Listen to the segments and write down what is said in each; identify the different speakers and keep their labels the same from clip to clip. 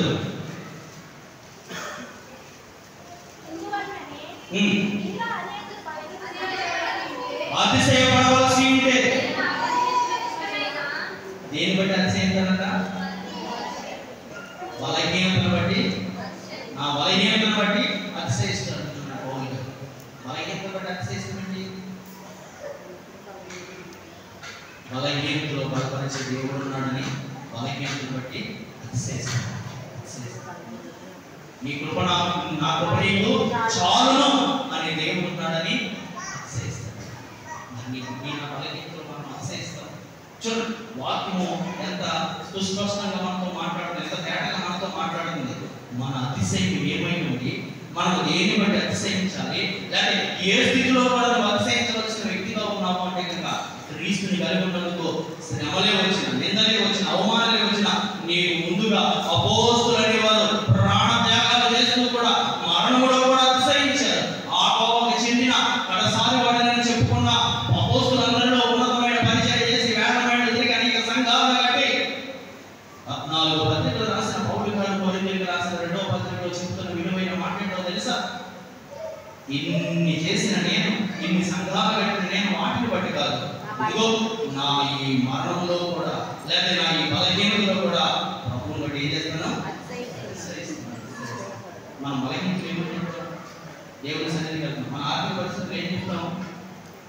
Speaker 1: చదువు. అతిశయపడవలసి ఉంటే దేని బట్టి అతిశయించాలంట? బలహీనతను బట్టి, నా బలహీనతను బట్టి అతిశయిస్తాడు. బలహీనతను బట్టి అతిశయిస్తామండి. బలహీనతలో బలపరిచే దేవుడు ఉన్నాడని బలహీనతను బట్టి అతిశయిస్తాడు. నీ కృప నా కృప నీకు చాలును అని దేవుడు ఉన్నాడని అతిశయిస్తాడు. నా బలహీనతలో మనం అతిశయిస్తాం. చూడండి, వాక్యము ఎంత సుస్పష్టంగా మనతో మాట్లాడుతుంది, ఎంత తేటగా మనతో మాట్లాడుతుంది. మన అతిశయం ఏమై ఉంది, మనం దేన్ని బట్టి అతిశయించాలి, లేకపోతే ఏ స్థితిలో మనం అతిశయించవలసిన వ్యక్తిగా ఉన్నాము అంటే కనుక క్రీస్తుని కలిగి ఉన్నందుకు శ్రమలే వచ్చిన, నిందలే వచ్చిన, అవమానాలే వచ్చిన నీవు ముందుగా అపోస్తులనే వారు ప్రాణ త్యాగాలు చేస్తూ కూడా మరణములో కూడా అతిశయించారు. ఆ కోపకు చెందిన కడసారి వాడని చెప్పుకున్న అపోస్తులందరిలో ఉన్నతమైన పరిచయం చేసి వేదమైన తిరిగి అనేక సంఘాలు కట్టి 14 పత్రికలు రాసిన పౌలు గారు కొరింథీయులకు రాసిన 2వ పత్రికలో చెప్తున్న విలువైన మాట ఏంటో తెలుసా? ఇన్ని చేసిన నేను, ఇన్ని సంఘాలు కట్టిన నేను వాటిని బట్టి కాదు, ఇదిగో నా ఈ మరణంలో కూడా, లేదా నా ఈ బలహీనతలో కూడా ప్రభువుని బట్టి ఏం చేస్తున్నాను? మనం బలహీనతలు ఏమిటంటాం? దేవుని సన్నిధికి వెళ్తున్నాం. మన ఆర్థిక పరిస్థితులు ఏం చెప్తాం?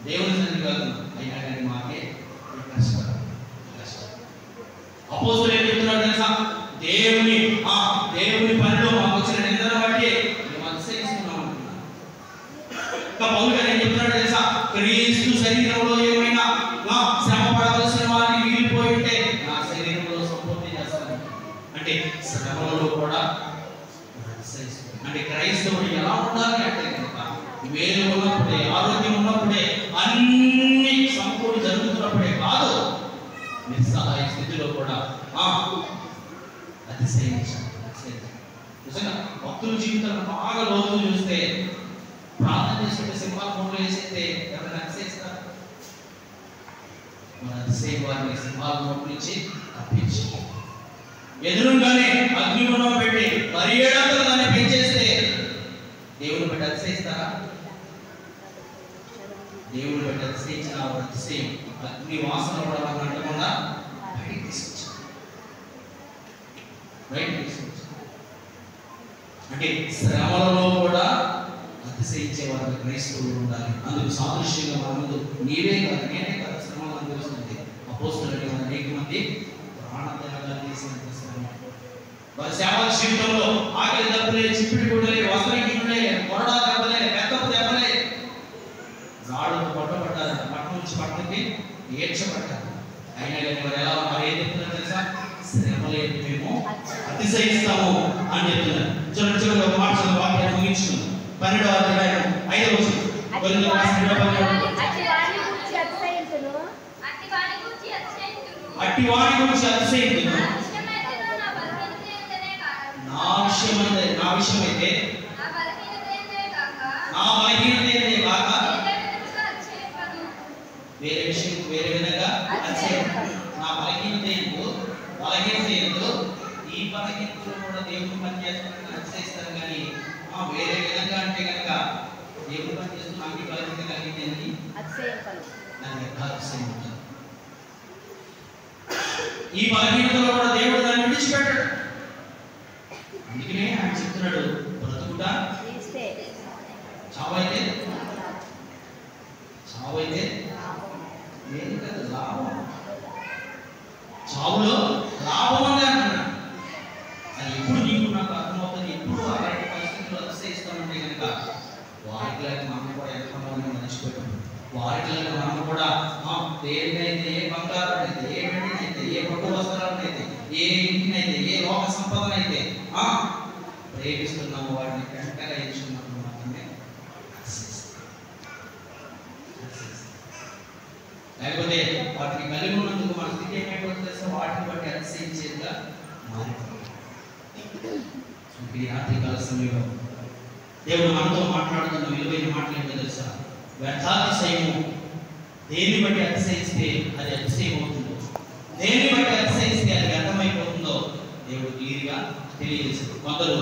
Speaker 1: దేవుని సన్నిధికి వెళ్తున్నాం. అయినా కానీ మాకే కష్టం. అపోస్తులు ఏం చెప్తున్నాడు తెలుసా? దేవుని పనిలో మాకు వచ్చిన నిందను బట్టి మేము అతిశయిస్తున్నాం అంటున్నాం. ఇంకా పౌలు గారు ఏం చెప్తున్నాడు తెలుసా? క్రీస్తు శరీరంలో ఏమైనా శ్రమ పడవలసిన వారిని మిగిలిపోయి ఉంటే నా శరీరంలో సంపూర్తి చేస్తాను అంటే శ్రమలలో కూడా అతిశయిస్తుంది. అంటే క్రైస్తవుడు ఎలా ఉండాలి అంటే కనుక వేలు ఉన్నప్పుడే, ఆరోగ్యం ఉన్నప్పుడే, అన్ని సంపూర్ణ జరుగుతున్నప్పుడే కాదు, నిస్సహాయ స్థితిలో కూడా అతిశయించాలి. నిజంగా భక్తుల జీవితాలను బాగా లోతులు చూస్తే, ప్రార్థన చేస్తుంటే సింహాల మూటలు వేసేస్తే ఎవరైనా అతిశయిస్తారు? మన అతిశయ వారిని సింహాల మూట నుంచి తప్పించి ఎదురుగానే అగ్నిగుణం పెట్టి 17 అంతలుగానే పెంచేస్తే దేవుని బట్టి అతిశయిస్తారా? దేవుని బట్టి అతిశయించిన అతిశయం అగ్ని వాసన కూడా అంటకుండా బయటికి తీసుకొచ్చారు. అంటే శ్రమలలో కూడా అతిశయించే వారికి క్రైస్తవులు ఉండాలి. అందుకు సాదృశ్యంగా మన ముందు నీవే కాదు, నేనే కాదు శ్రమలు అనుభవిస్తుంది. అపోస్తులైన అనేక మంది ప్రాణత్యాగాలు చేసినంత శ్రమ. వారి సేవా జీవితంలో ఆకలి దెబ్బలే, చిప్పిడి గుడ్డలే, వస్త్రహీనులే, కొరడా దెబ్బలే, మెత్తపు దెబ్బలే, రాళ్ళకు కొట్టబడ్డారు, పట్టణం నుంచి పట్టణకి ఏడ్చబడ్డారు. అయినా కానీ వారు ఎలా మరి ఏం చెప్తున్నారు తెలుసా? శ్రమలే మేము అతిశయిస్తాము అని చెప్తున్నారు. చూడండి చూడండి, ఒక మాట చదువు, వాక్యాన్ని ముగించుకుందాం. 12వ అధ్యాయం 5వ వచనం. అట్టి వాని గురించి అతిశయించును, నా విషయమైతే నా బలహీనత కాక వేరే విధంగా అతిశయించును. నా బలహీనత ఏందో ఈ బలహీనతలో కూడా దేవుడు పని చేస్తానని అతిశయిస్తారు. కానీ వేరే విధంగా అంటే కనుక దేవుడు పని చేస్తూ నాకు ఈ బలహీనత కలిగిందని అతిశయం ఉంటుంది. ఈ బలహీనతలో కూడా దేవుడు దాన్ని విడిచిపెట్టాడు. అందుకనే ఆయన చెప్తున్నాడు, బ్రతుకుట చావైతే లేదు కదా, లాభం. చావులో లాభం అని అంటున్నాడు. అది ఎప్పుడు నీకు నాకు అర్థమవుతుంది, ఎప్పుడు అలాంటి పరిస్థితుల్లో అతిశయిస్తామంటే కనుక వారికి మనం కూడా ఎంతమంది మర్చిపోయాం. వారికి మనం కూడా దేన్నైతే, ఏ బంగారం అయితే, ఏ వెండినైతే, ఏ పట్టు వస్త్రాలనైతే, ఏ ఇంటినైతే, ఏ లోక సంపదనైతే ప్రేమిస్తున్నాము, వాటిని వెంటగా ఎంచుకున్నప్పుడు మాత్రమే. లేకపోతే వాటిని కలిగి ఉన్నందుకు మన స్థితి ఏమైపోతుంది తెలుసా? వాటిని బట్టి అతిశయించేదిగా మారిపోతుంది. ఈ రాత్రికాల సమయంలో దేవుడు మనతో మాట్లాడుతున్న విలువైన మాటలు ఏంటో తెలుసా? వ్యర్థాతిశయము. దేన్ని బట్టి అతిశయిస్తే అది అతిశయం అవుతుందో, దేన్ని బట్టి అతిశయిస్తే అది వ్యర్థమైపోతుందో దేవుడు క్లియర్గా తెలియజేశాడు. కొందరు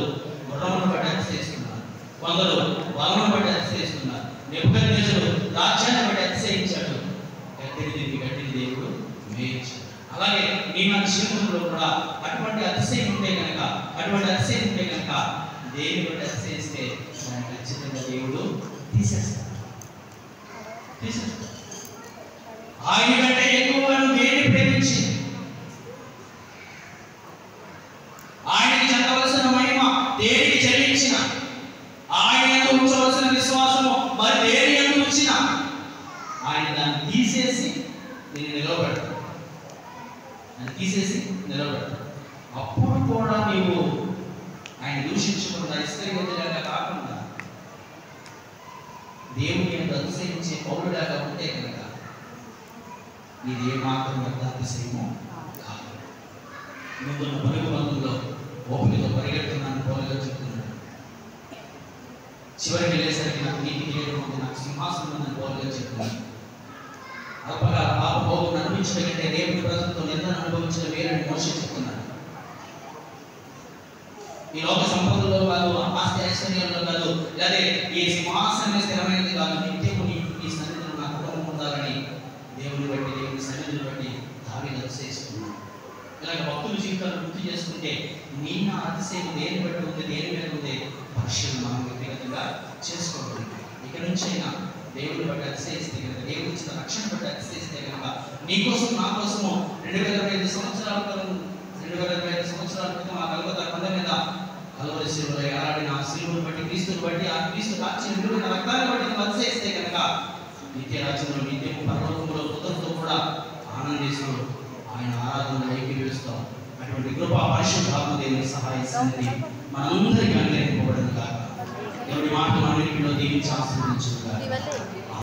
Speaker 1: గుర్రమును బట్టి అతిశయిస్తున్నారు, కొందరు బలమును బట్టి అతిశయిస్తున్నారు. నెబుకద్నెజరు రాజ్యాన్ని బట్టి అతిశయించాడు, గట్టిని దేవుడు మేయించాడు. అలాగే మీ మన జీవితంలో కూడా అటువంటి అతిశయం ఉంటే కనుక, దేని బట్టి అతిశయిస్తే దాన్ని ఖచ్చితంగా దేవుడు తీసేస్తాడు. ఆయన కంటే ఎక్కువ దేన్ని ప్రేమించి ఆయనకి చెందవలసిన మహిమ దేనికి చెల్లించిన, ఆయన యందు ఉంచవలసిన విశ్వాసము మరి దేని యందు ఉంచిన, ఆయన దాన్ని తీసేసి నేను నిలబెడతాను, అప్పుడు కూడా నీవు ఆయన దూషించకుండా ఇస్కరియోతులాగా కాకుండా దేవుని యొక్క అతిశయించే పౌరులాగా ఉంటే కనుక ఇది ఏమాత్రం యొక్క అతిశయమో కాదు. ముందున్న పరుగు బంధంలో ఓపికతో పరిగెడుతున్నాను పోలుగా చెప్తున్నాడు. చివరికి వెళ్ళేసరికి నాకు నీతికి లేదు, నాకు సింహాసనం ఉందని పోలుగా చెప్తున్నాను. అల్పగా పాప పోగును అనుభవించడం కంటే దేవుని ప్రజలతో నిందను అనుభవించడం వేరని మోషే చెప్తున్నాడు. ఈ లోక సంపదలో కాదు, ఆస్తి ఐశ్వర్యంలో కాదు, లేదా ఈ సింహాసనం స్థిరమైనది కాదు, నిత్యము నీ సన్నిధిలో నా కుటుంబం ఉండాలని దేవుని సన్నిధిని బట్టి దావీదు అతిశయిస్తున్నాడు. ఇలాగ భక్తుల జీవితాలను గుర్తు చేసుకుంటే నీ నా అతిశయం దేని బట్టి ఉంది, దేని మీద ఉంది, పరిశీలన మనం వ్యక్తిగతంగా చేసుకోవాలి. ఇక నుంచి అయినా దేవుని బట్టి అతిశయిస్తే కనుక, దేవుడు ఇచ్చిన రక్షణ బట్టి అతిశయిస్తే కనుక, నీకోసం నా కోసము 2025 సంవత్సరాల క్రితం ఆ కలవత కొండ మీద కలవరి శిలువలో ఏలాడిన ఆ శిలువను బట్టి, క్రీస్తుని బట్టి, ఆ క్రీస్తు రాజ్యం విలువైన రక్తాన్ని బట్టి నువ్వు అతిశయిస్తే కనుక నిత్య రాజ్యంలో, నిత్యము పరలోకంలో పుత్రులతో కూడా ఆనందిస్తూ ఆయన ఆరాధనలో ఏకీభవిస్తాం. అటువంటి కృప పరిశుద్ధాత్మ దేవుని సహాయిస్తుంది మనందరికీ అనుగ్రహింపబడును కాక. ఎవరి మాట మనలో దీవించి ఆశీర్వదించును కాక.